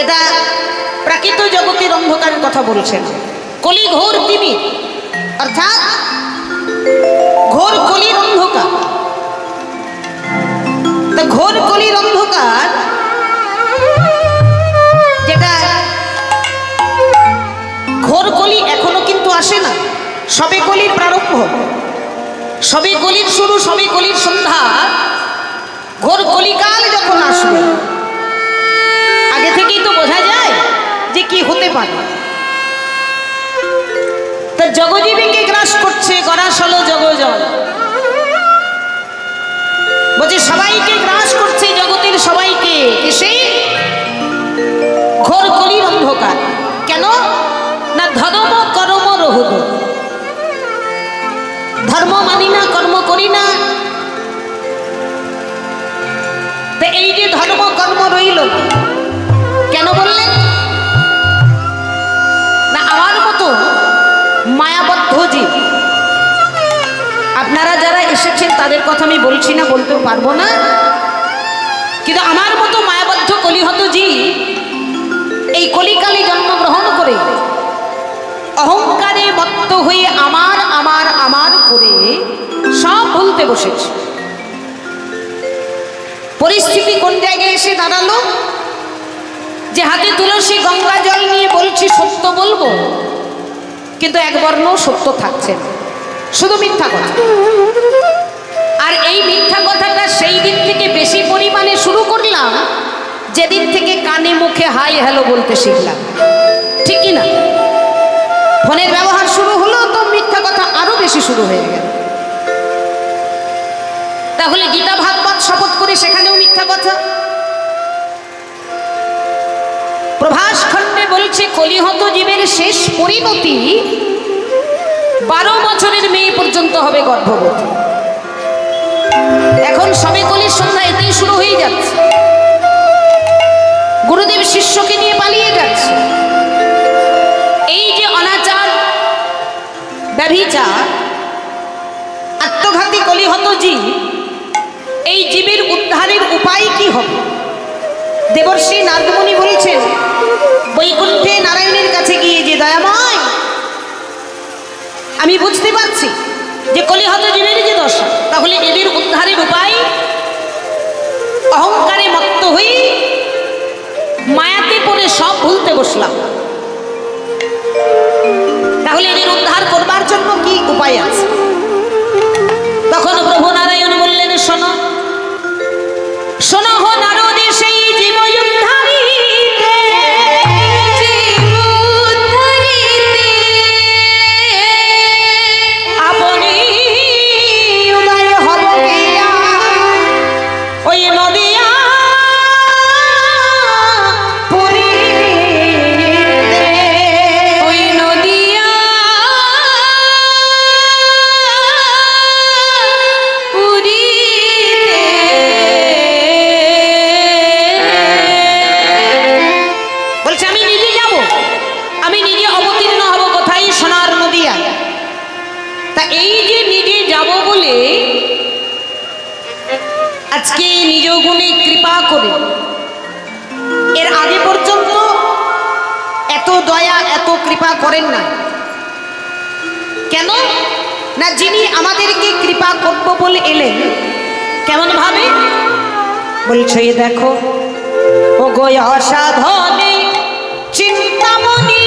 এটা প্রাকৃত জগতের অন্ধকারের কথা বলছেন। কলি ঘোর তিমি অর্থাৎ ঘোর কলির অন্ধকার। তা ঘোর কলির অন্ধকার যেটা ঘোর কলি এখনো কিন্তু আসে না, সবে কলির প্রারম্ভ, সবে কলির শুরু, সবে কলির সন্ধ্যা। ঘোর কলিকাল যখন আসবে আগে থেকেই তো বোঝা যায় যে কি হতে পারে। তা জগজীবীকে গ্রাস করছে গরাসল জগজল, বলছে সবাইকে গ্রাস করছে, জগতের সবাইকে, সেই ঘোর কলির অন্ধকার। কেন না ধর্ম কর্ম রহুদ, ধর্ম মানি না, কর্ম করি না। তো এই যে ধর্ম কর্ম রইল, কেন বললেন না আমার মতো মায়াবদ্ধ জীব, আপনারা যারা এসেছেন তাদের কথা আমি বলছি না, বলতেও পারবো না, কিন্তু আমার মতো মায়াবদ্ধ কলিহত জীব এই কলিকালে জন্মগ্রহণ করে অহংকারে মত্ত হয়ে আমার আমার আমার করে সব ভুলতে বসেছে। পরিস্থিতি কোন জায়গায় এসে দাঁড়ালো যে হাতে তুলসী গঙ্গা জল নিয়ে বলছি সত্য বলবো, কিন্তু এক বর্ণ সত্য থাকছে না, শুধু মিথ্যা কথা। আর এই মিথ্যা কথাটা সেই দিন থেকে বেশি পরিমাণে শুরু করলাম যেদিন থেকে কানে মুখে হাই হ্যালো বলতে শিখলাম, ঠিক কি না? ফোনের ব্যবহার শুরু হলো তো মিথ্যা কথা আরো বেশি শুরু হয়ে গেল। তাহলে গীতা ভাগবত শপথ করে সেখানেও মিথ্যা কথা। প্রভাস খণ্ডে বলছে কলিহত জীবের শেষ পরিণতি 12 বছরের মেয়ে পর্যন্ত হবে গর্ভবতী। এখন সবে কলির সন্ধ্যা এতেই শুরু হয়ে যাচ্ছে। গুরুদেব শিষ্যকে নিয়ে পালিয়ে যাচ্ছে। এই যে অনাচার, ব্যভিচার, আত্মঘাতী কলিহত জীব, এই জীবের উদ্ধারের উপায় কি হবে? দেবর্ষি নারদমুনি বলছেন বৈকুণ্ঠে নারায়ণের কাছে গিয়ে যে দয়াময়, আমি বুঝতে পারছি যে কলিহত জীবের যে দশা, তাহলে এদের উদ্ধারের উপায় অহংকারে মত্ত হয়ে মায়াতে পড়ে সব ভুলতে বসলাম, তাহলে এদের উদ্ধার করবার জন্য কি উপায় আছে? তখন প্রভু নারায়ণ বললেন শোনো, শোনো হো নারদে সেই জীব উদ্ধারিতে, আপনি উদয় হব গিয়া ওই নদিয়া পুরীতে, ওই নদিয়া পুরীতে। বলছে আমি নিজে যাব, আমি নিজে অবতীর্ণ হব কোথায়? সোনার নদিয়া। তা এই যে নিজে যাব বলে আজকে নিজ গুণে কৃপা করে, এর আগে পর্যন্ত এত দয়া এত কৃপা করেন না। কেন না যিনি আমাদেরকে কৃপা করব বলে এলেন, কেমন ভাবে বলছে দেখো ও গো অসাধনে চিন্তামণি,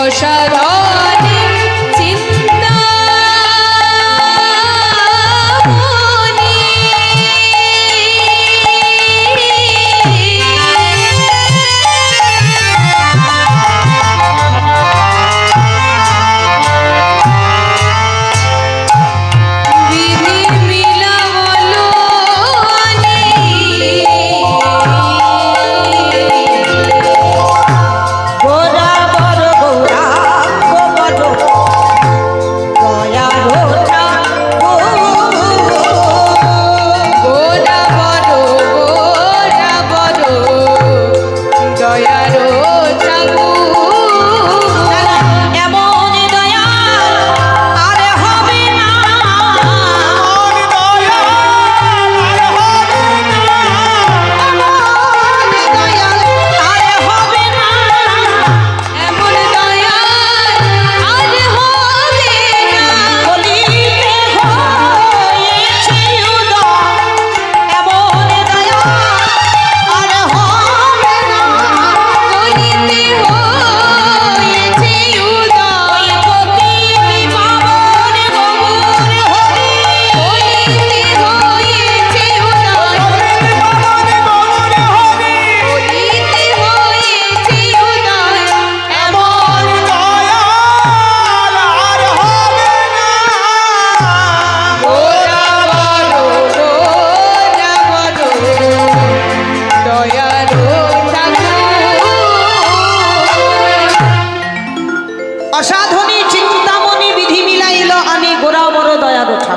অসাধনে চিন্তা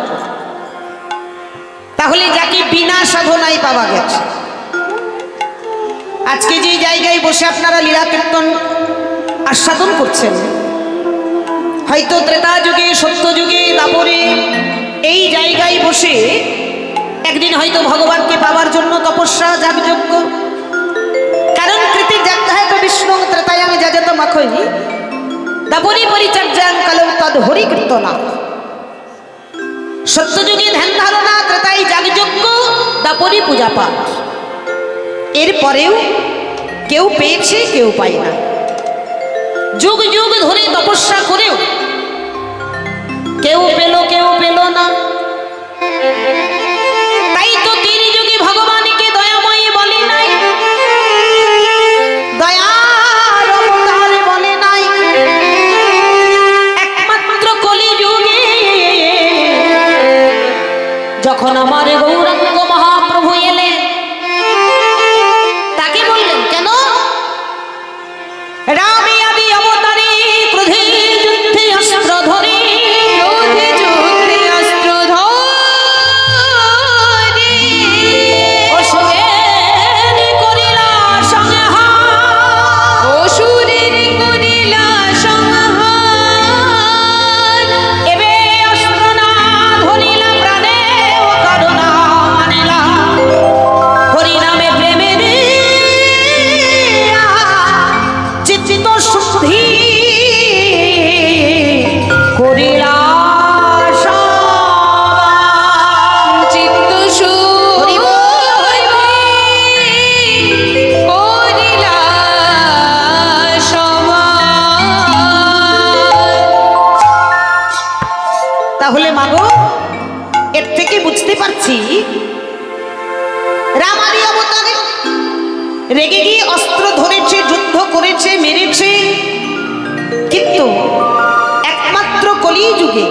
মাত্র। তাহলে যাকে বিনা সাধনায় পাওয়া গেছে, আজকে যে জায়গায় বসে আপনারা লীলা কীর্তন আস্বাদন করছেন, হয়তো ত্রেতা যুগে, সত্য যুগে, দাপরে এই জায়গায় বসে একদিন হয়তো ভগবানকে পাওয়ার জন্য তপস্যা, যাগযজ্ঞ, কারণ কৃতি যাত্রায় তো বিষ্ণু ত্রেতায়াং যাজত মাখই দাপরি পরিচর্যাং কালৌ তদ হরি কীর্তনা। সত্যযুগে ধ্যান ধারণা, ত্রেতায় যাগযজ্ঞ, দাপরি পূজা পাঠ। এরপরেও কেউ পেয়েছে, কেউ পায় না। যুগ যুগ ধরে তপস্যা করেও কেউ পেল, কেউ পেল না। তাই তো তিন যুগে ভগবানকে দয়াময়ী বলে নাই, দয়ার অবতার বলে নাই। একমাত্র কলি যুগে যখন আমার গৌরাঙ্গ মহাপ্রভু এলেন, তাকে বললেন কেন? রামে আদি অবতারে ক্রোধে যুদ্ধে অস্ত্র ধরে, ক্রোধে যুদ্ধে অস্ত্র ধরে অসুরের করিলা সংহার, অসুরের করিলা সংহার। এবে অস্ত্র না ধরিলা প্রাণে ও করুণা মানিলা, হরিনামে প্রেমে চিত্ত শুদ্ধি করিলা সবাই, চিত্ত শুদ্ধি করিলা সবাই। তাহলে মাগো, এর থেকে বুঝতে পারছি রাম আদি অবতারে রেগে গিয়ে অস্ত্র ধরেছে, যুদ্ধ করেছে, মেরেছে, কিন্তু একমাত্র কলি যুগে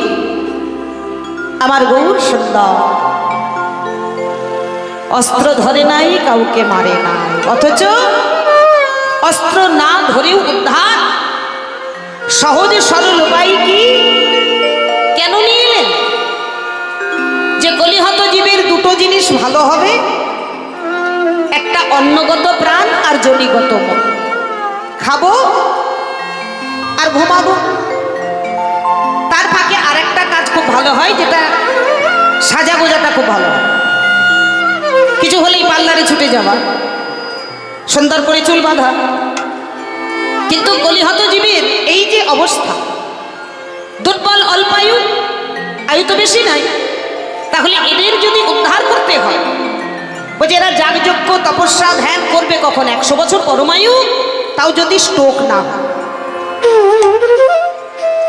আমার গৌর সুন্দর অস্ত্র ধরে নাই, কাউকে মারে নাই। অথচ অস্ত্র না ধরেও উদ্ধার সহজে সরল উপায় কি? কেন নিয়ে এলেন? যে কলিহত জীবের দুটো জিনিস ভালো হবে, একটা অন্নগত প্রাণ আর জনিগত মন। খাবো আর ঘুমাবো। তার ফাঁকে আর একটা কাজ খুব ভালো হয়, যেটা সাজা গোজাটা খুব ভালো হয়। কিছু হলেই পার্লারে ছুটে যাওয়া, সুন্দর করে চুল বাঁধা। কিন্তু কলিহত জীবের এই যে অবস্থা, দুর্বল, অল্পায়ু, আয়ু তো বেশি নাই। তাহলে এদের যদি উদ্ধার করতে হয়, বলছে এরা যাগযজ্ঞ, তপস্যা, ধ্যান করবে কখন? 100 বছর পরমায়ু, তাও যদি স্ট্রোক না হয়।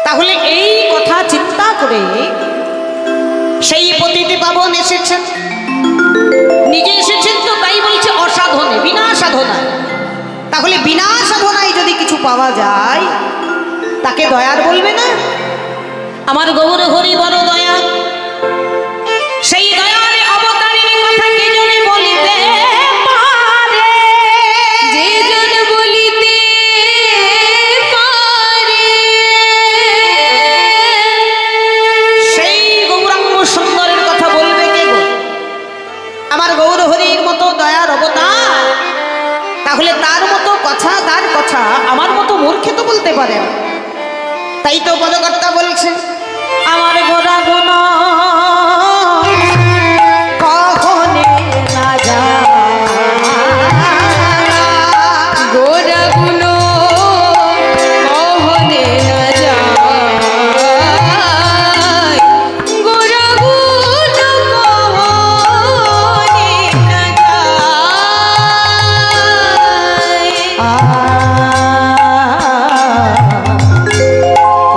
তাহলে এই কথা চিন্তা করে সেই পতিতে পাবন এসেছেন, নিজে এসেছেন তো, তাই বলছে অসাধনে, বিনা সাধনায়। তাহলে বিনা সাধনায় যদি কিছু পাওয়া যায়, তাকে দয়ার বলবে না? আমার গৌর হরি বড় দয়া। সেই দয়ার অবতারের কথা কে জনে বলিতে পারে, যে জন বলিতে পারে, সেই গৌরাঙ্গ সুন্দরের কথা বলবে কে গো? আমার গৌর হরির মতো দয়ার অবতার। তাহলে তার মতো কথা, তার কথা আমার মতো মূর্খে তো বলতে পারে না। তাই তো পদকর্তা বলছে, আমার গোরা গুণ কখনে না যায়, গোরা গুণ কখনে না যায়, গোরা গুণ কখনে না যায়।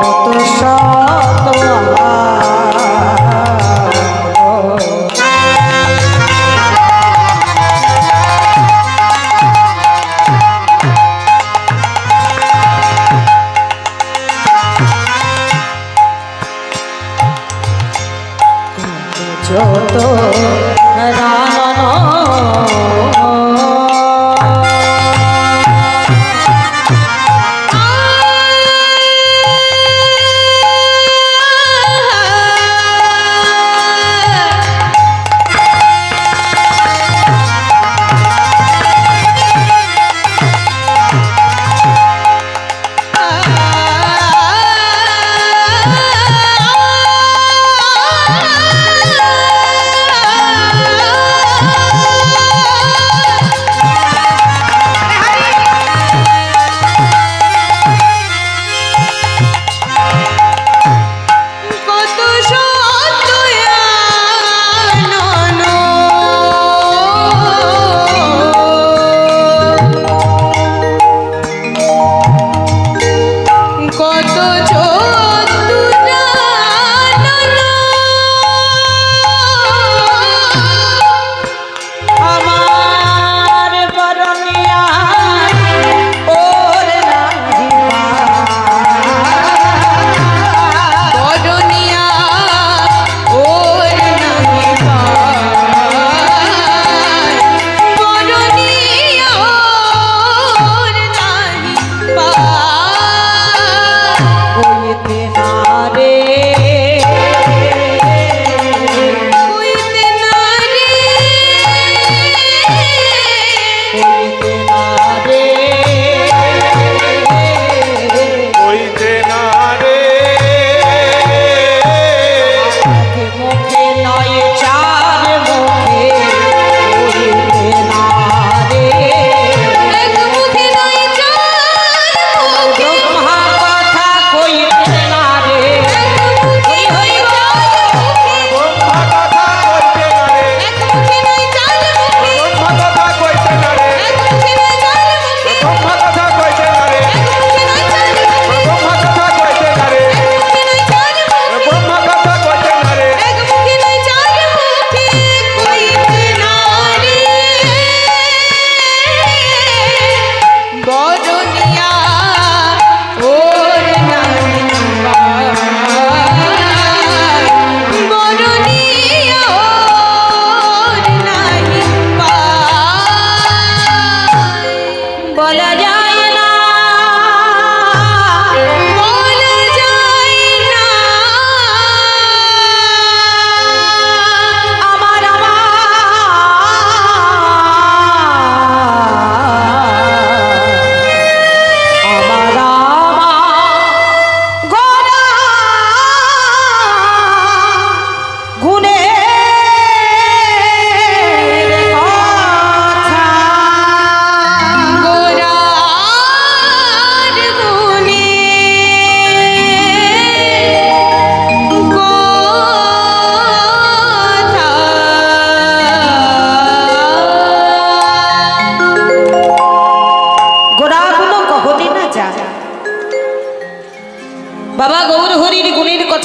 কত শত যত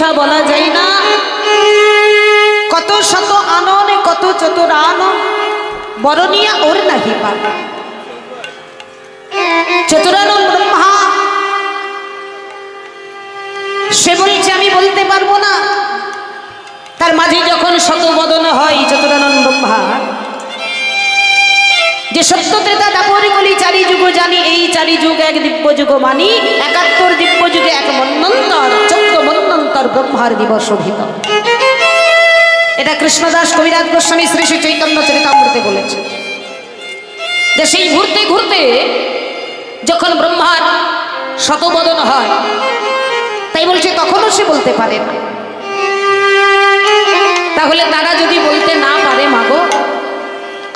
কথা বলা যায় না। কত শত আনন কত চতুরান বরণিয়া ওর নাহি পার। চতুরানন ব্রহ্মা সে বলছে আমি বলতে পারবো না। তার মাঝে যখন শতবদন হয় চতুরানন ব্রহ্মা, যে সত্য ত্রেতা দাপর কলি চারি যুগ জানি, এই চারি যুগ এক দিব্য যুগ মানি, ৭১ দিব্য যুগে এক মন্বন্তর, ১৪ মন্বন্তর ব্রহ্মার দিবস অভিত। এটা কৃষ্ণদাস কবিরাজ গোস্বামী শ্রী শ্রী চৈতন্য চরিতামৃতে বলেছে যে সেই ঘুরতে ঘুরতে যখন ব্রহ্মার শতবদন হয়, তাই বলছে তখনও সে বলতে পারে না। তাহলে তারা যদি বলতে না পারে মাগো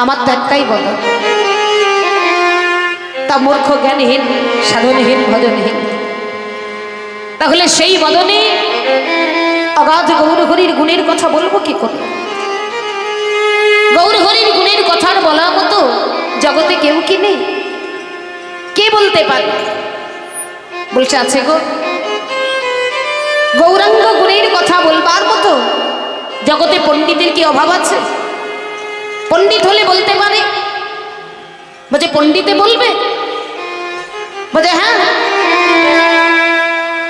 আমার তো একটাই বদন, তা মূর্খ জ্ঞানহীন সাধনহীন ভজনহীন। তাহলে সেই বদনে অগাধ গৌরহরির গুণের কথা বলবো কি করে? গৌরহরির গুণের কথার বলার মতো জগতে কেউ কি নেই? কে বলতে পারে? বলছে আছে গো। গৌরাঙ্গ গুণের কথা বলবার মতো জগতে পণ্ডিতের কি অভাব আছে? পণ্ডিত হলে বলতে পারে। বলছে পণ্ডিতে বলবে? বলছে হ্যাঁ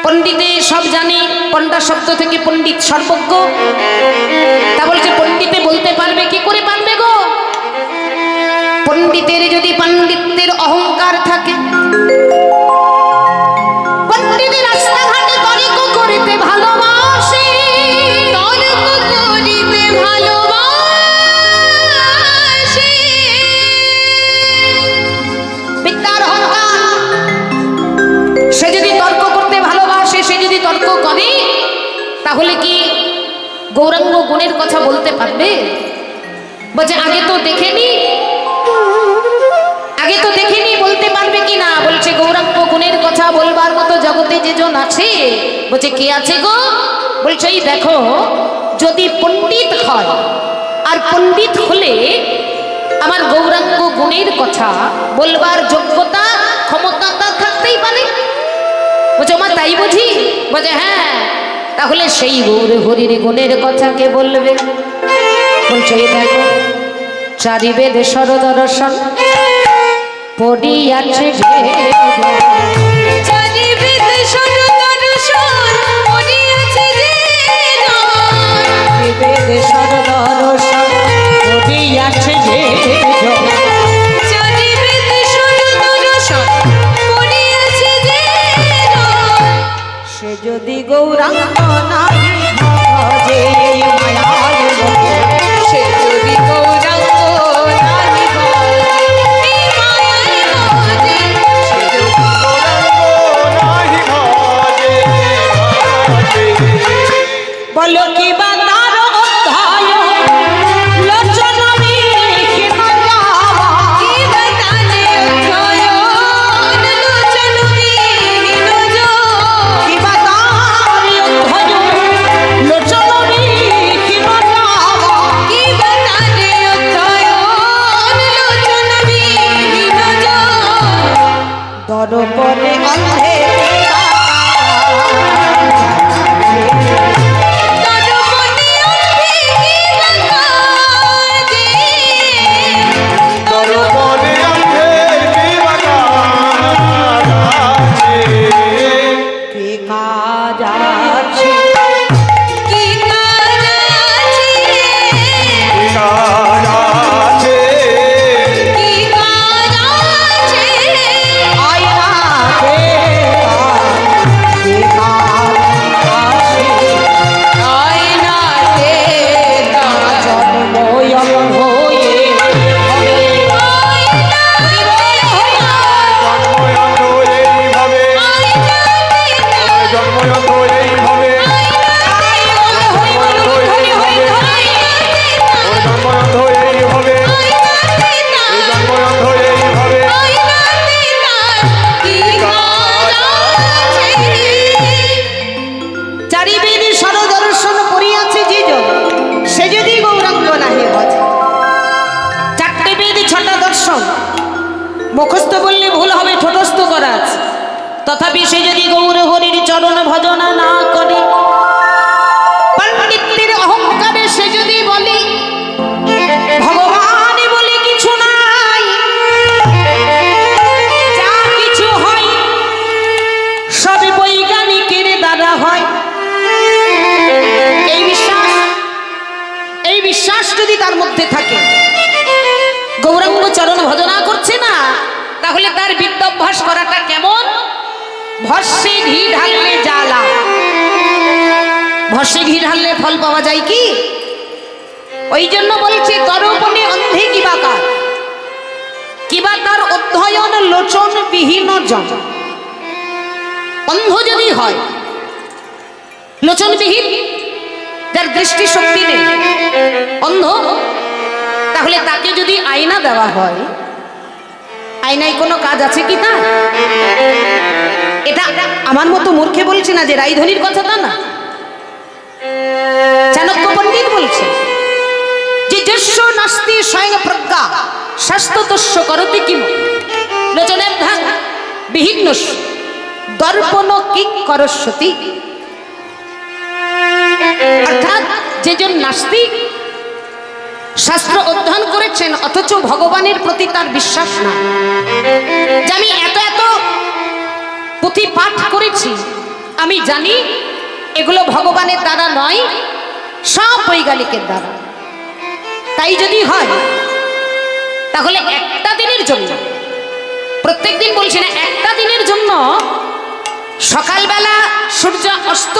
পণ্ডিতে সব জানে, পণ্ডা শব্দ থেকে পণ্ডিত সর্বজ্ঞ। তা বলছে পণ্ডিতে বলতে পারবে? কি করে পারবে গো? পণ্ডিতের যদি পাণ্ডিত্যের অহংকার থাকে, পণ্ডিতের রাস্তাঘাটে তর্ক করিতে ভালোবাসে, তর্ক করিতে ভালোবাসে, বিদ্যার অহংকার, সে যদি তর্ক করতে ভালোবাসে, সে যদি তর্ক করে, তাহলে কি গৌরাঙ্গ গুণের কথা বলতে পারবে? বলছে আগে তো দেখেনি, আগে তো দেখেনি, বলতে পারবে কি না? বলছে গৌরাঙ্গ গুণের কথা বলবার মতো জগতে যে জন আছে। বলছে কে আছে গো? বলছে এই দেখো, যদি পণ্ডিত হয়, আর পণ্ডিত হলে আমার গৌরাঙ্গ গুণের কথা বলবার যোগ্যতা ক্ষমতা তার থাকতেই পারে। বলছে আমার তাই বুঝি? বলছে হ্যাঁ। তাহলে সেই গৌর হরির গুণের কথা কে বলবে? বলছে দেখো, চারি বেদে সরদর্শন পড়িয়াছে যে, চারি বেদে সরদর্শন পড়িয়াছে যে, চারি বেদে সরদর্শন পড়িয়াছে যে, চারি বেদে সরদর্শন পড়িয়াছে যে, সে যদি গৌরাঙ্গ নাহি ভজে মায়ার মধ্যে, সে যদি গৌরাঙ্গ নাহি ভজে এই মায়ার মধ্যে, সে যদি গৌরাঙ্গ নাহি ভজে, বলো কি বা তার অধ্যায় লোচন বিহীন যাওয়া, কি বা তার অধ্যায় লোচন বিহীন যাওয়া, কি বা তার অধ্যায় লোচন বিহীন যাওয়া, কি বা তার অধ্যায় লোচন বিহীন যাওয়া, দর্পণে অন্ধে মুখস্থ বললে ভুল হবে, ঠোঁটস্থ করা আছে। তথাপি সে যদি গৌর হরির চরণ ভজনা না করে, যদি তার মধ্যে থাকে, গৌরাঙ্গ চরণ ভজনা করছে না, তাহলে তার বিদ্যাভ্যাস করাটা কেমন? ভস্যে ঘি ঢাললে জ্বালা, ভস্যে ঘি ঢাললে ফল পাওয়া যায় কি? ওই জন্য বলছে তরপণে অন্ধে কিবাকার, কিবা তার অধ্যয়ন লোচন বিহীন জন। অন্ধ যদি হয়, লোচনবিহীন, যার দৃষ্টি শক্তি নেই, অন্ধ, তাহলে তাকে যদি আয়না দেওয়া হয়, আয়নায় কোনো কাজ আছে কি তার? এটা আমার মতো মূর্খে বলছে না যে রাইধনির কথা, তা না, চাণক্য পণ্ডিত বলছে যে যস্য নাস্তি স্বয়ং প্রজ্ঞা শাস্ততস্য করতে কিম লোচনের ধাং বিহীন দর্পণ কিং করস্বতী। অর্থাৎ যেজন নাস্তিক, শাস্ত্র অধ্যয়ন করেছেন অথচ ভগবানের প্রতি তার বিশ্বাস না, যে আমি এত এত পুঁথি পাঠ করেছি, আমি জানি এগুলো ভগবানের দ্বারা নয়, সব বৈজ্ঞানিকের দ্বারা, তাই যদি হয় তাহলে একটা দিনের জন্য, প্রত্যেক দিন বলছি না, একটা দিনের জন্য সকালবেলা সূর্য অস্ত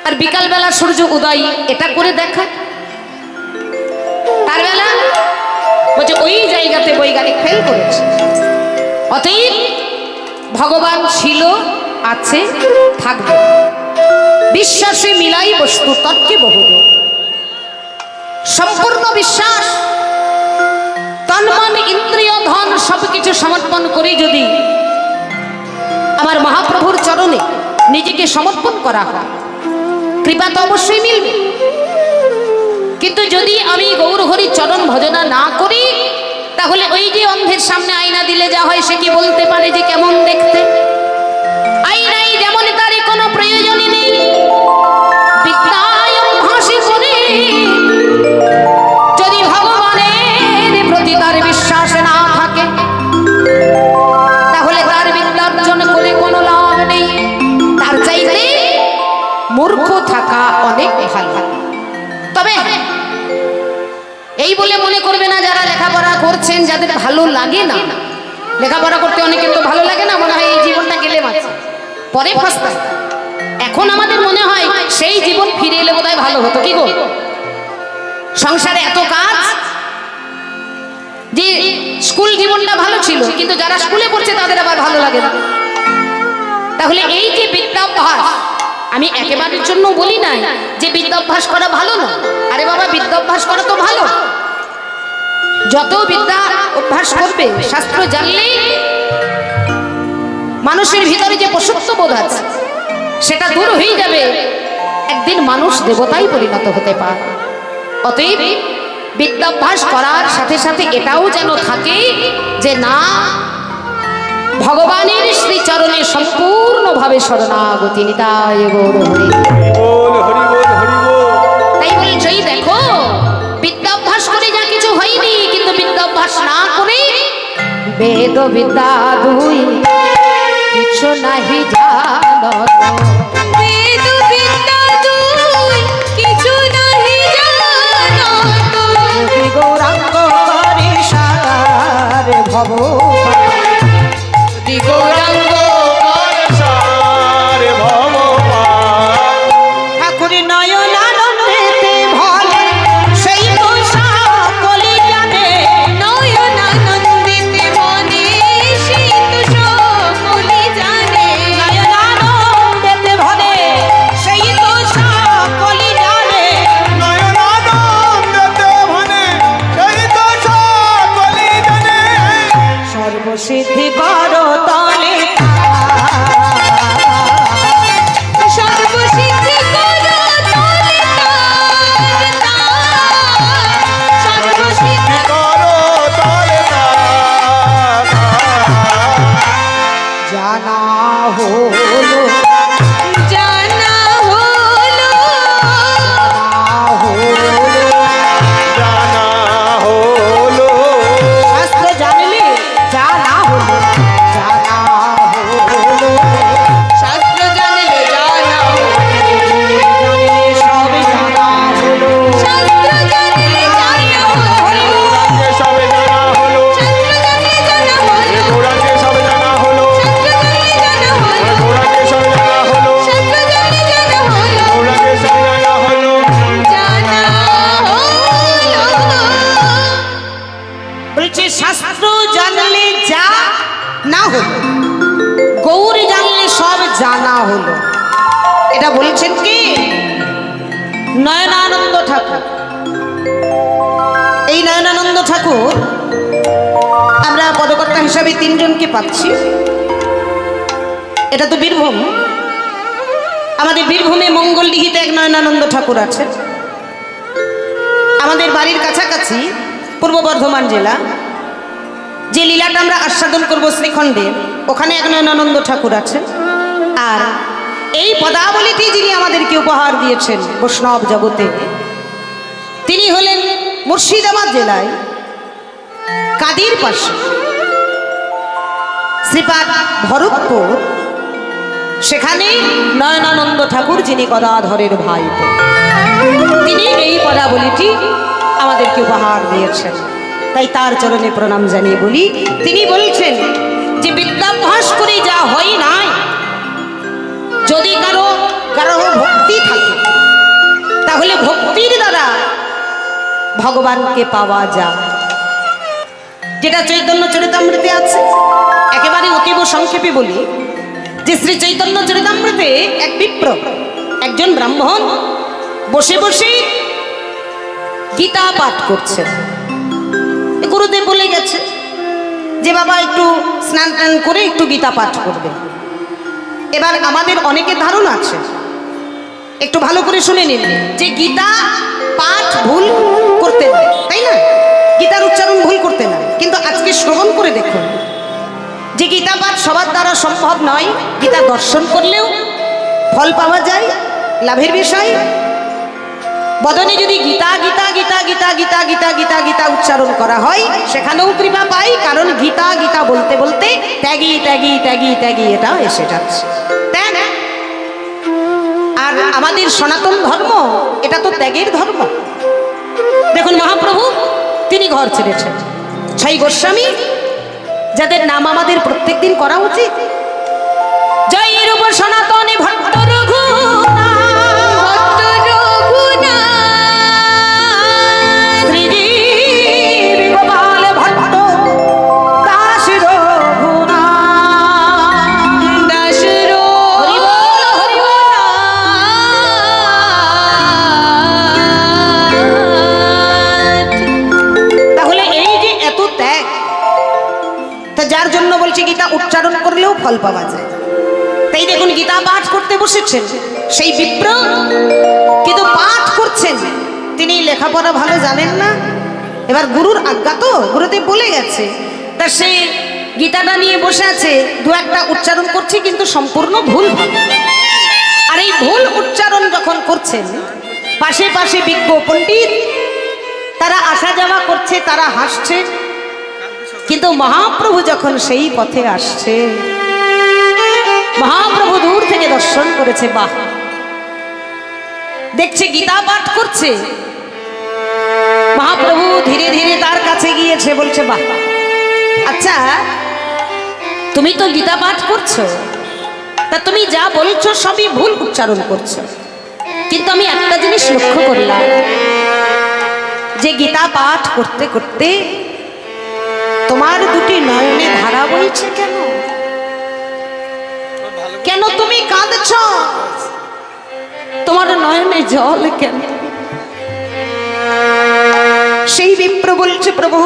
আর বিকালবেলা সূর্য উদয় এটা করে দেখা, তার বেলা বলছে ওই জায়গাতে বৈজ্ঞানিক ফেল করেছে। অতএব ভগবান ছিল, আছে, থাকবে, বিশ্বাসে মিলাই বস্তু তর্কে বহু, সম্পূর্ণ বিশ্বাস, তন্মন ইন্দ্রিয় ধন সবকিছু সমর্পণ করে যদি আমার মহাপ্রভুর চরণে নিজেকে সমর্পণ করা হয়, কৃপা তো অবশ্যই মিলবে। কিন্তু যদি আমি গৌরহরি চরণ ভজনা না করি, তাহলে ওই যে অন্ধের সামনে আয়না দিলে যা হয়, সে কি বলতে পারে যে কেমন দেখতে? আয়নাই যেমন তার কোনো প্রয়োজনই নেই, বিদ্যায় অভ্যাসী করে যদি ভগবানের প্রতি তার বিশ্বাস না থাকে, তাহলে তার বিদ্যার্জন করে কোনো লাভ নেই, তার চাইতে মূর্খ থাকা অনেক ভালো। তবে এই বলে মনে করবে না যারা লেখাপড়া করছেন, যাদের ভালো লাগে না, লেখাপড়া করতে অনেকের তো ভালো লাগে না, মনে হয় এই জীবনটা গেলে বাঁচে, পরে ফাঁসতে। এখন আমাদের মনে হয় সেই জীবন ফিরে এলে বোধহয় ভালো হতো, কি গো? সংসারে এত কাজ, যে স্কুল জীবনটা ভালো ছিল, কিন্তু যারা স্কুলে পড়ছে তাদের আবার ভালো লাগে না। তাহলে এই যে বিদ্যাভ্যাস, আমি একেবারের জন্য বলি নাই যে বিদ্যাভ্যাস করা ভালো না, আরে বাবা বিদ্যাভ্যাস করা তো ভালো, যত বিদ্যা অভ্যাস করবে, শাস্ত্র জানলেই মানুষের ভিতরে যে পশুত্ব বোধ আছে সেটা দূর হয়ে যাবে, একদিন মানুষ দেবতাই পরিণত হতে পারে। অতএব বিদ্যাভ্যাস করার সাথে সাথে এটাও যেন থাকে যে না, ভগবানের শ্রীচরণে সম্পূর্ণভাবে শরণাগতি, নিতাই গৌর হরি বল, হরি বল, হরি বল। তাই বলছি দেখো, বিদ্যাভ্যাস করে যা কিছু হয়নি, কিন্তু বিদ্যাভ্যাস না করে বেদ বিদ্যা দুই কিছু নাহি জানো, বেদ বিদ্যা দুই কিছু নাহি জানো, গৌরাঙ্গ করে সার ভব, গৌরাঙ্গ ঠাকুর নয়ন আনন্দেতে ভলে, সেই তো সকলে জানে, নয়ন আনন্দেতে মনে, সেই তো সকলে জানে, নয়ন আনন্দেতে ভলে, সেই তো সকলে জানে, নয়ন আনন্দেতে ভলে, সেই তো সকলে জানে, সর্বসিদ্ধি করো তলে, সর্বসিদ্ধি করো তলে, হলো, গৌর জানলে সব জানা হলো। এটা বলছেন কি নয়নানন্দ ঠাকুর। এই নয়নানন্দ ঠাকুর আমরা পদকর্তা হিসাবে 3 জনকে পাচ্ছি। এটা তো বীরভূম, আমাদের বীরভূমে মঙ্গলডিহিতে এক নয়নানন্দ ঠাকুর আছে। আমাদের বাড়ির কাছাকাছি পূর্ব বর্ধমান জেলা, যে লীলাটা আমরা আস্বাদন করব শ্রীখণ্ডের, ওখানে এক নয়নানন্দ ঠাকুর আছেন। আর এই পদাবলীটি যিনি আমাদেরকে উপহার দিয়েছেন বৈষ্ণব জগতে, তিনি হলেন মুর্শিদাবাদ জেলায় কাদির পাশে শ্রীপাদ ভরতপুর, সেখানে নয়নানন্দ ঠাকুর যিনি গদাধরের ভাই, তিনি এই পদাবলীটি আমাদেরকে উপহার দিয়েছেন। তাই তার চরণে প্রণাম জানিয়ে বলি, তিনি বলছেন যে বিদ্যাভ্যাস করে যা হয় নাই, যদি কারো কারো ভক্তি থাকে তাহলে ভক্তির দ্বারা ভগবানকে পাওয়া যায়। যেটা চৈতন্য চরিতামৃতে আছে। একেবারে অতীব সংক্ষেপে বলি যে শ্রী চৈতন্য চরিতামৃতে এক বিপ্র, একজন ব্রাহ্মণ বসে বসে গীতা পাঠ করছে। গুরুদেব বলে গেছে যে বাবা একটু স্নান টান করে একটু গীতা পাঠ করবে। এবার আমাদের অনেকের ধারণা আছে, একটু ভালো করে শুনে নিন, যে গীতা পাঠ ভুল করতে না, তাই না? গীতার উচ্চারণ ভুল করতে না। কিন্তু আজকে শ্রবণ করে দেখুন যে গীতা পাঠ সবার দ্বারা সম্ভব নয়। গীতা দর্শন করলেও ফল পাওয়া যায়, লাভের বিষয়। বদনে যদি গীতা গীতা গীতা গীতা গীতা গীতা গীতা গীতা উচ্চারণ করা হয়, সেখানেও কৃপা পাই, কারণ গীতা গীতা বলতে বলতে ত্যাগী ত্যাগী ত্যাগী ত্যাগী এটা এসে যাচ্ছে। আর আমাদের সনাতন ধর্ম এটা তো ত্যাগের ধর্ম। দেখুন মহাপ্রভু তিনি ঘর ছেড়েছেন, ছাই গোস্বামী যাদের নাম আমাদের প্রত্যেকদিন করা উচিত, জয় রূপ সনাতনে ভট্ট গীতা উচ্চারণ করলেও ফল পাওয়া যায়। তাই দেখুন গীতা পাঠ করতে বসেছেন সেই বিপ্র, কিন্তু পাঠ করছেন তিনি লেখাপড়া ভালো জানেন না। এবার গুরুর আজ্ঞা তো, গুরুদেব বলে গেছে, তা সে গীতাটা নিয়ে বসে আছে, 2-1টা উচ্চারণ করছে কিন্তু সম্পূর্ণ ভুল। আর এই ভুল উচ্চারণ যখন করছেন, পাশে পাশে বিজ্ঞ পণ্ডিত তারা আসা যাওয়া করছে, তারা হাসছে। কিন্তু মহাপ্রভু যখন সেই পথে আসছে, মহাপ্রভু দূর থেকে দর্শন করেছে, বাহ, দেখছে গীতা পাঠ করছে। মহাপ্রভু ধীরে ধীরে তার কাছে গিয়েছে, বলছে বাহ, আচ্ছা তুমি তো গীতা পাঠ করছো, তা তুমি যা বলছো সবই ভুল উচ্চারণ করছো, কিন্তু আমি একটা জিনিস লক্ষ্য করলাম যে গীতা পাঠ করতে করতে তোমার দুটি নয়নে ধারা বইছে কেন? কেন তুমি কাঁদছ? তোমার নয়নে জল কেন? সেই বিপ্র বলছে, প্রভু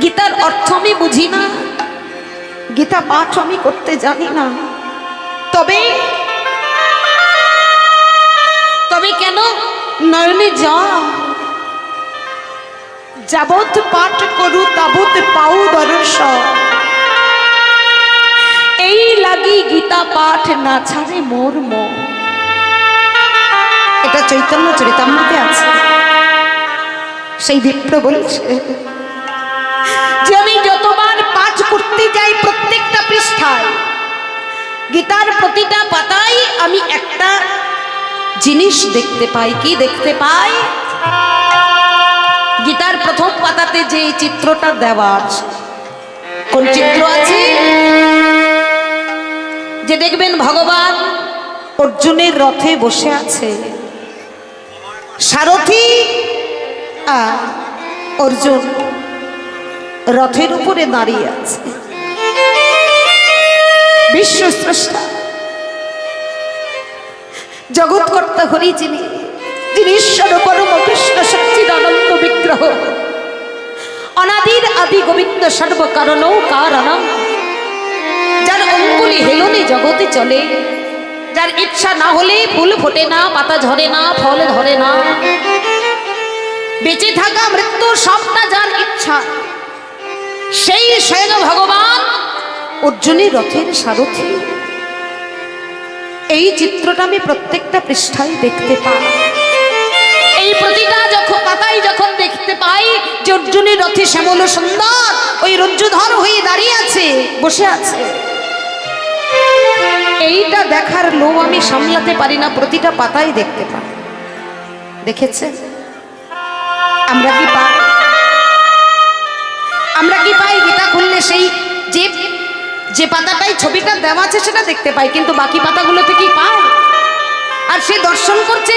গীতার অর্থ আমি বুঝি না, গীতা পাঠ আমি করতে জানি না, তবে তবে কেন নয়নে জল? যাবত পাঠ করু তাবত পাউ দর্শন, এই লাগি গীতা পাঠ না ছাড়ে মোর মন। এটা চৈতন্য চরিতামৃতে আছে। সেই বিপ্র বলছে যে আমি যতবার পাঠ করতে যাই, প্রত্যেকটা পৃষ্ঠায় গীতার প্রতিটা পাতায় আমি একটা জিনিস দেখতে পাই। কি দেখতে পাই? গীতার প্রথম পাতাতে যে চিত্রটা দেওয়া আছে, কোন চিত্র আছে? যে দেখবেন ভগবান অর্জুনের রথে বসে আছে, সারথি আর অর্জুন রথের উপরে দাঁড়িয়ে আছে। বিশ্ব স্রষ্টা জগৎকর্তা হরি যিনি, যিনি ঈশ্বর পরম কৃষ্ণ সচ্চিদানন্দ বিগ্রহ, অনাদির আদি গোবিন্দ সর্বকারণ কারণম, যার অঙ্গুলি হেলনে জগতে চলে, যার ইচ্ছা না হলে ফুল ফোটে না, পাতা ঝরে না, ফল ধরে না, বেঁচে থাকা মৃত্যু সবটা যার ইচ্ছা, সেই স্বয়ং ভগবান অর্জুনের রথের সারথি। এই চিত্রটা আমি প্রত্যেকটা পৃষ্ঠায় দেখতে পাই। এই প্রতিটা যখন পাতায় যখন দেখতে পাই যে অর্জুনের রথে শ্যামল সুন্দর ওই রজ্জুধর হয়ে দাঁড়িয়ে আছে, বসে আছে, এইটা দেখার লোভ আমি সামলাতে পারি না, প্রতিটা পাতায় দেখতে পাই। দেখেছে আমরা কি পাই? আমরা কি পাই? গীতা খুললে সেই যে পাতাটাই ছবিটা দেওয়া আছে সেটা দেখতে পাই, কিন্তু বাকি পাতাগুলোতে কি পাই? আর সে দর্শন করছে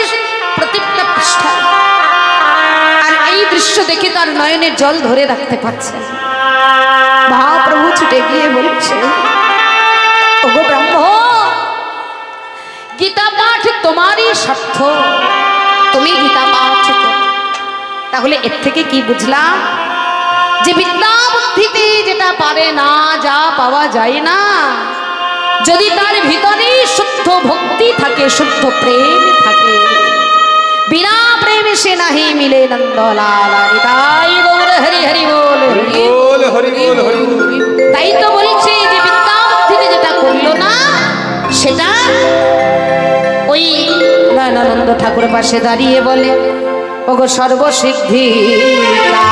প্রত্যেকটা পৃষ্ঠা, আর এই দৃশ্য দেখে তার নয়নের জল ধরে রাখতে পারছে। মহাপ্রভু ছুটে গিয়ে বলছে, ওগো ব্রহ্ম, গীতা পাঠ তোমারই স্বার্থ, তুমি গীতা পাঠ করো। তাহলে এর থেকে কি বুঝলাম? যে বিদ্যা বুদ্ধিতে যেটা পারে না, যা পাওয়া যায় না, যদি তার ভিতরে শুদ্ধ ভক্তি থাকে, শুদ্ধ প্রেম থাকে, বিনা প্রেমে সে নাহি মিলে নন্দলাল। তাই গৌর হরি হরি বল, হরি বল, হরি বল। তাই তো বলছে যে বিদ্যা বুদ্ধিতে যেটা করলো না, সেটা ওই নয়নানন্দ ঠাকুর পাশে দাঁড়িয়ে বলে, ওগো সর্বসিদ্ধি রে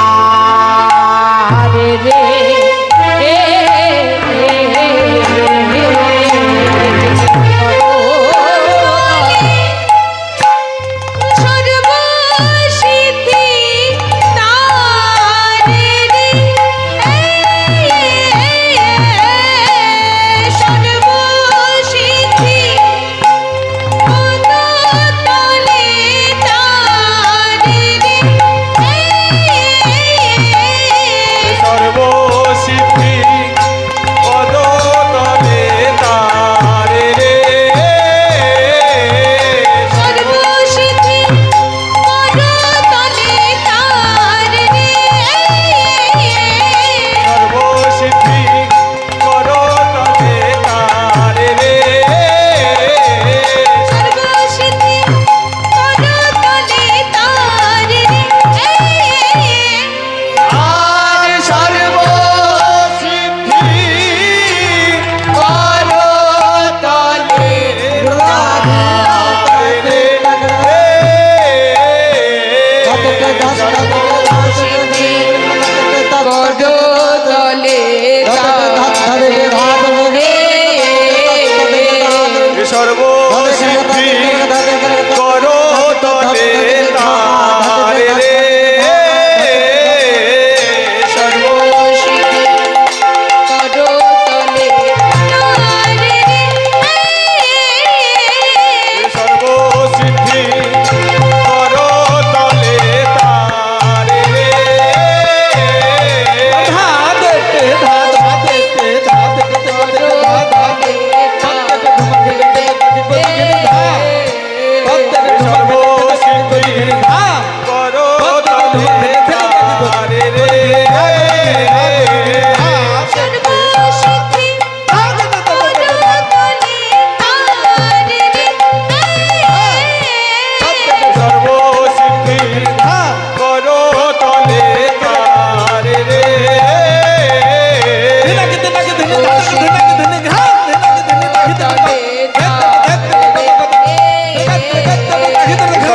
Get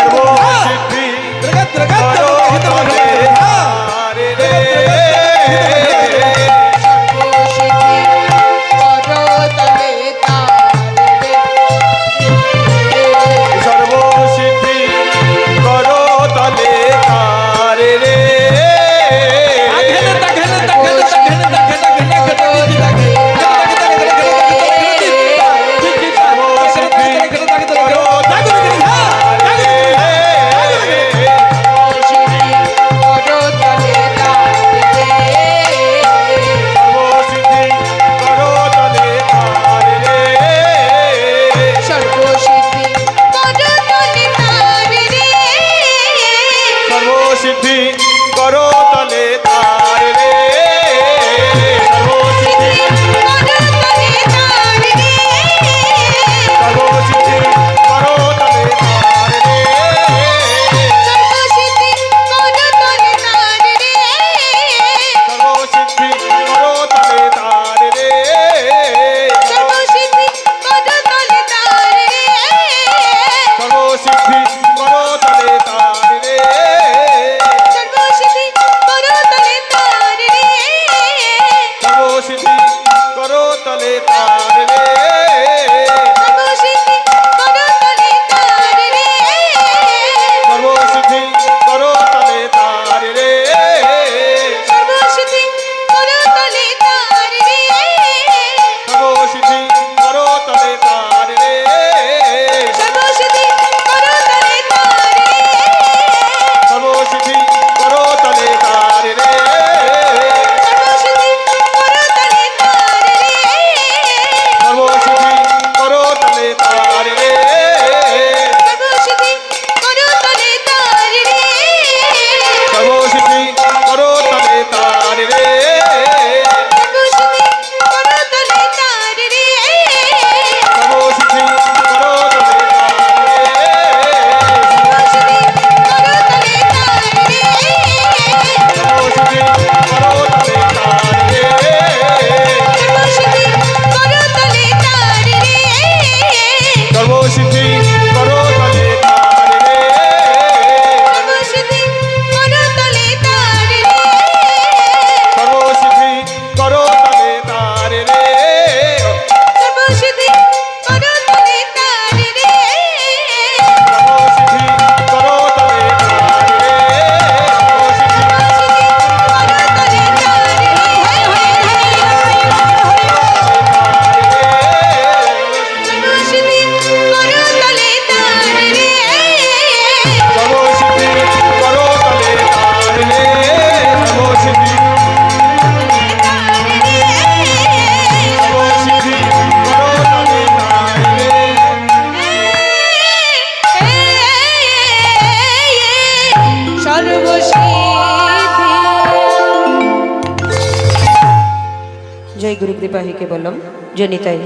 जय गुरु कृपा ही के बोलम जनिताई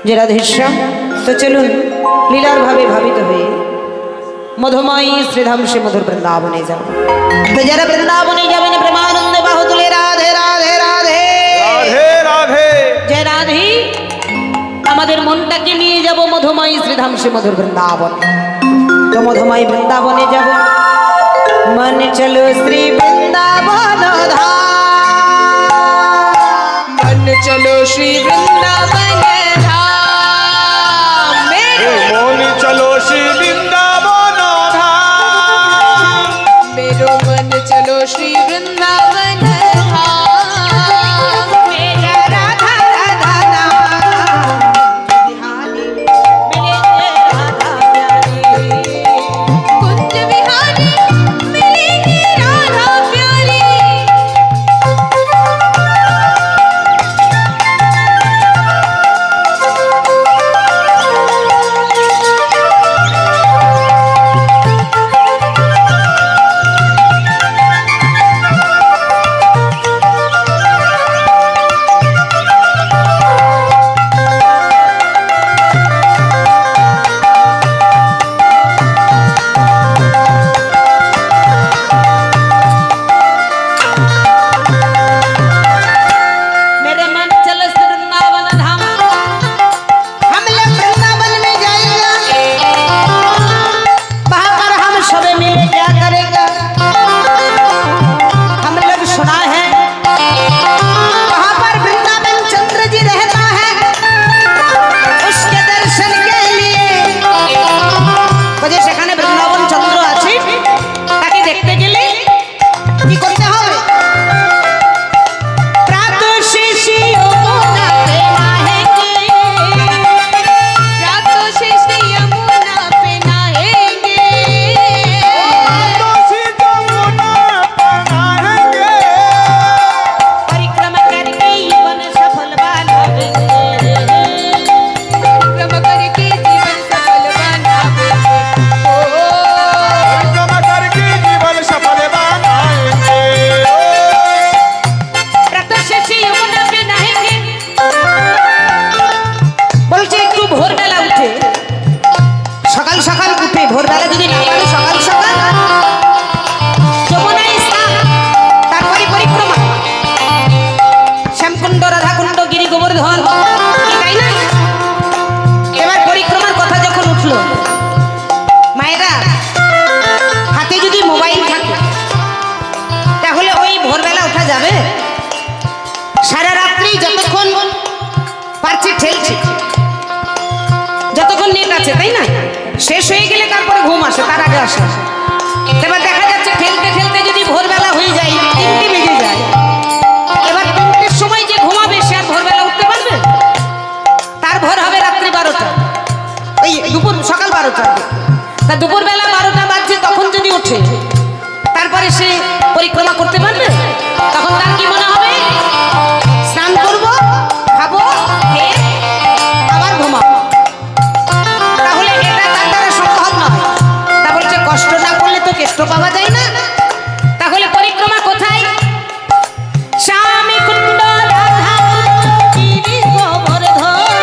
যে রাধেশ্যাম তো চলুন লীলার ভাবে ভাবিত হয়ে মধুময়ী শ্রীধাম সে মধুর বৃন্দাবনে যাব। তো যারা বৃন্দাবনে যাবেন প্রেমানন্দে বাহু তুলে রাধে রাধে রাধে রাধে রাধে। জয় রাধে। আমাদের মনটাকে নিয়ে যাব মধুময়ী শ্রীধাম সে মধুর বৃন্দাবনে। তো মধুময়ী বৃন্দাবনে যাব, मन चलो श्री वृंदावन धाम, मन चलो श्री वृंदावन धाम, मन चलो श्री वृंदावन धाम, मेरो मन चलो श्री वृंदावन धाम, मेरा राधा राधा नाम बिहारी मिले राधा प्यारी, कुंज बिहारी मिलेगी राधा प्यारी। मेरे मन चलो श्री वृंदावन धाम, हम लोग वृंदावन में जाएगा, वहाँ पर हम सब मिल क्या करेगा। हम लोग सुना है वहाँ पर वृंदावन चंद्र जी रहता है, उसके दर्शन के लिए मुझे সেখানে বৃন্দাবন চন্দ্র আছে, তাকে দেখতে গেলে কি করতে হবে। प्रातः से यमुना पे नहाएंगे, प्रातः से यमुना पे नहाएंगे, तुलसी जमुना बनाएंगे, परिक्रमा करके जीवन सफल बनाएंगे, परिक्रमा करके जीवन सफल बनाएंगे, परिक्रमा करके जीवन सफल बनाएंगे। प्रातः से यमुना पे नहाएंगे। বলছে একটু ভোরবেলা উঠে, সকাল সকাল উঠে, ভোরবেলা যদি না পারে সকাল সকাল যমুনায় স্নান, তারপরে পরিক্রমা, শ্যামকুণ্ড রাধাকুণ্ড গিরি গোবর্ধন, কি তাই না। এবার পরিক্রমার কথা যখন উঠলো, মায়েরা হাতে যদি মোবাইল থাকে তাহলে ওই ভোরবেলা ওঠা যাবে। সারা রাত্রি যতক্ষণ পারছে ঠেলছে, যতক্ষণ নেট আছে তাই না, শেষ হয়ে গেলে তারপরে ঘুম আসে, তার আগে আসে। এবার দেখা যাচ্ছে ঠেলতে ঠেলতে যদি ভোরবেলা হয়ে যায়, 3টে বেজে যায়, এবার 3টের সময় যে ঘুমাবে সে আর ভোরবেলা উঠতে পারবে? তার ভোর হবে রাত্রি 12টা, ওই দুপুর সকাল 12টা। তা দুপুরবেলা 12টা বাজছে তখন যদি ওঠে, তারপরে সে পরিক্রমা করতে পারবে? তখন তার কি মনে হবে, স্নান করবো, খাবো, খেয়ে আবার ঘুমাবো। তাহলে এটা তার দ্বারা সম্ভব নয়। তা বলছে কষ্ট না করলে তো কেষ্ট পাওয়া যায় না। তাহলে পরিক্রমা কোথায়? শ্যামী কুণ্ড রাধা কুণ্ড গিরি গোবর্ধন,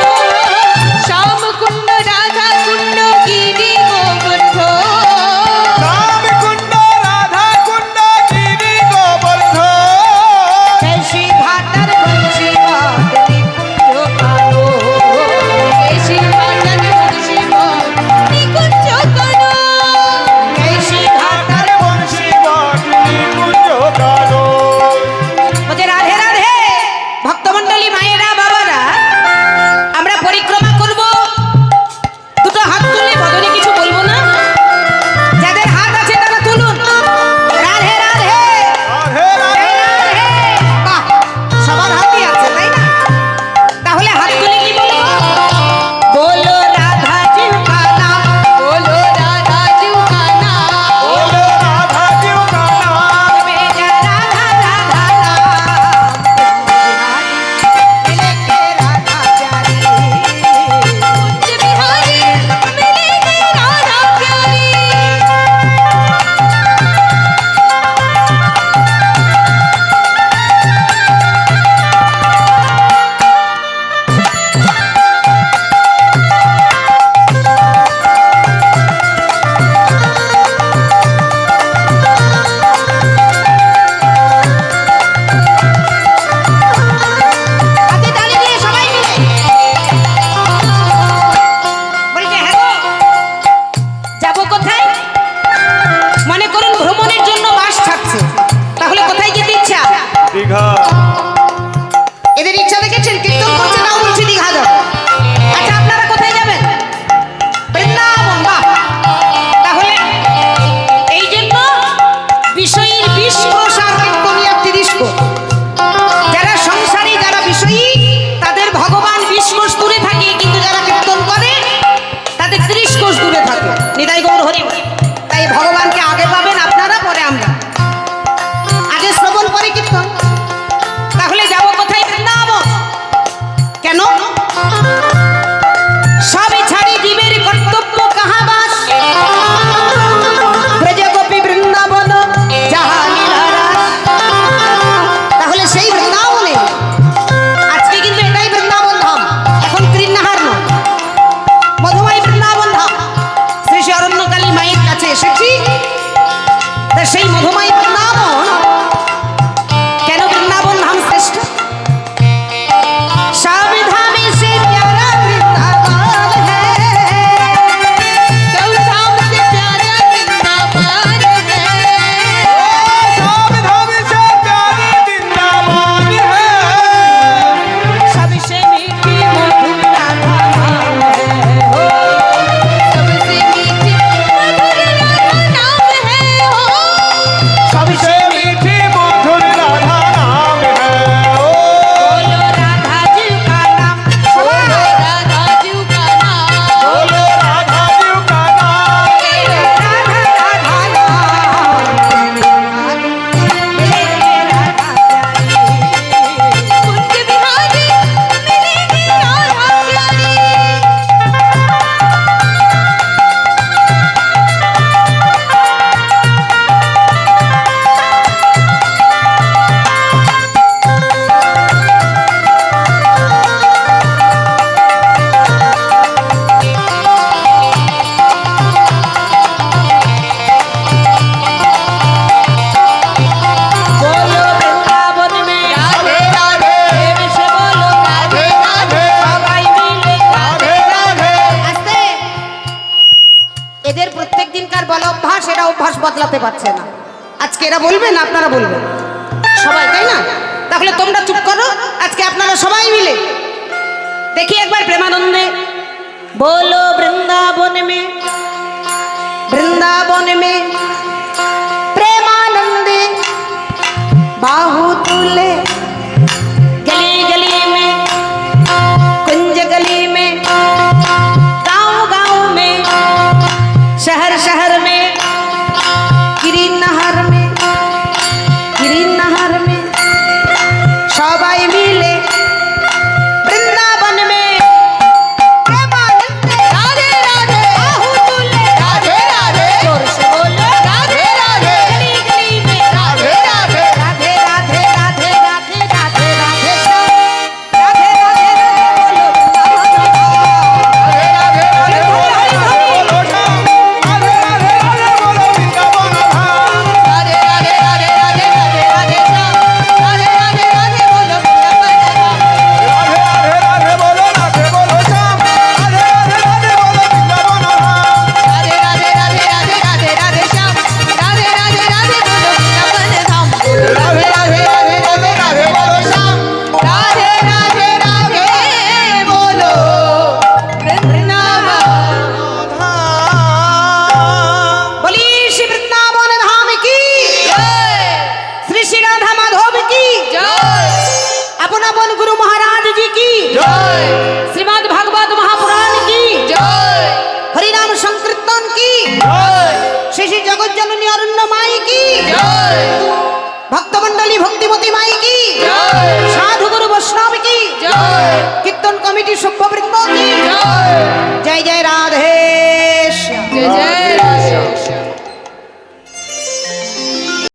শ্যাম কুণ্ড রাধা কুণ্ড গিরি গোবর্ধন, श्याम कुंड राधा कुंड गिरि गोवर्धन, कैसी घाटर बंशी बादली कुंज कानो, कैसी घाटर बंशी बादली कुंज कानो, कैसी घाटर এদের প্রত্যেক দিনকার বলা অভ্যাস, এরা অভ্যাস বদলাতে পারছে না। আজকে এরা বলবেন, আপনারা বলবেন সবাই, তাই না? তাহলে তোমরা চুপ করো, আজকে আপনারা সবাই মিলে দেখি একবার প্রেমানন্দে बोलो वृंदावन में, वृंदावन में प्रेमानंदे बाहु तुले, गली गली में, कुंज गली में, गांव गांव में, शहर शहर में, गिरी नहर में, गिरी नहर में सबाई मिले वृंदावन में भक्तमंडली भक्तिमती माई की साधु गुरु वैष्णव की कीर्तन कमिटी सभ्यवृंद की